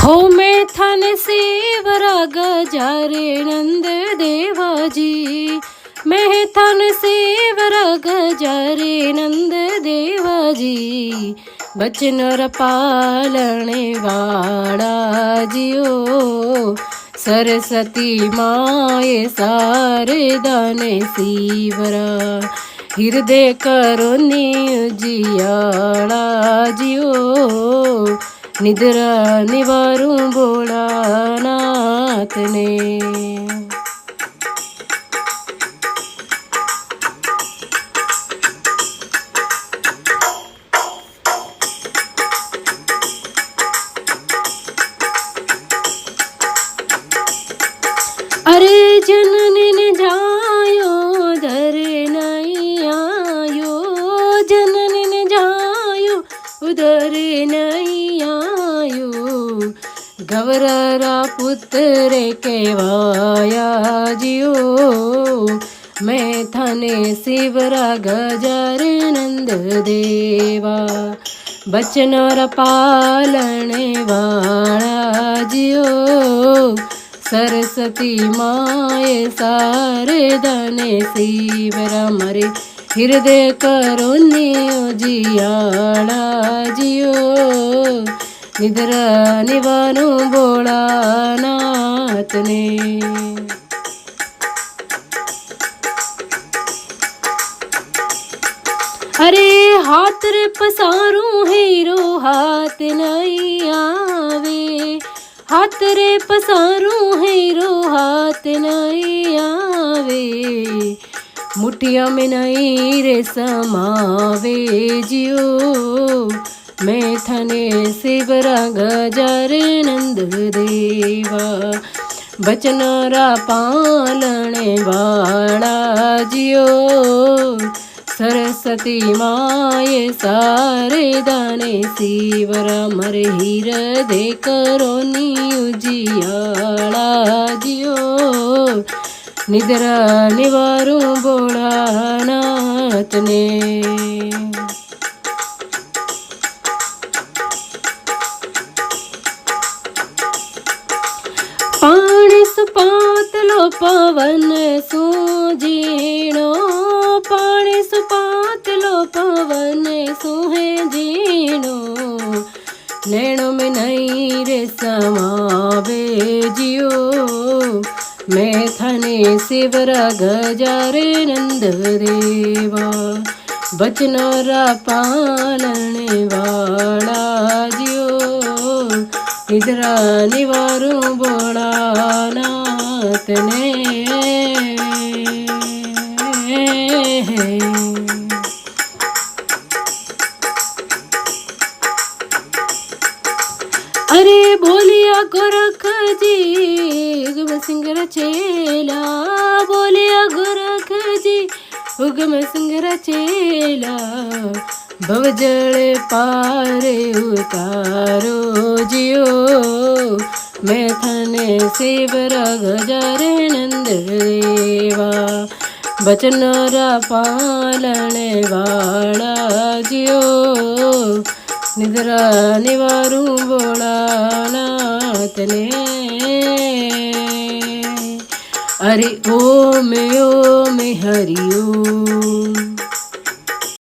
हो मैं थन सेवरा गजारे नंद देवाजी, मैं थन सेवरा गजारे नंद देवाजी, बचन पालने वाला जियो, सरस्वती माए सारे दाने सीवरा, हृदय करो जियाड़ा जियो, निद्रा निवारूं भोलानाथ ने। अरे जननी ने जायो धर नहीं आयो, जननी ने जायो उधर नहीं आयो, गवरारा पुत्र केवाया जियो, मैं थाने शिवरा गजार नंद देवा, बचन पालने वाला जियो, सरस्वती माए सारे दाने शिवरा, मरे हृदय करो जियाड़ा जियो, निद्रा निवानो भोलानाथ ने। अरे हाथ रे पसारूं हीरो हाथ नहीं आवे, हाथ रे पसारूं हीरो हाथ नहीं आवे, मुठिया में नहीं रे समावे जियो, मैं थने शिवरा गजार नंद देवा, बचनारा पालने वाला जियो, सरस्वती माए सारे दाने शिवरा, मरे हृदय करो जियाड़ा जियो, निद्रा निवारूं भोलानाथ ने। पाणी सुपातलो पवन सूझीणो, पाणी सुपातलो पवन सुहे जीणो, नैणों में नहीं रे समावे जियो, मैं थने शिवरा गजारे नंद देवा, बचनारा पालने वाला जियो, निद्रा निवारूं भोलानाथ ने। अरे बोलिया गोरख जी उगम सिंह रचेला, बोलिया गोरख जी उगम सिंह रचेला, भवजल पार उतारो जियो, मैं थने शिवरा गजारे नंद देवा, बचनारा पालने वाला जियो, निद्रा निवारूं भोलानाथ ने। अरे ओम हरि ओम।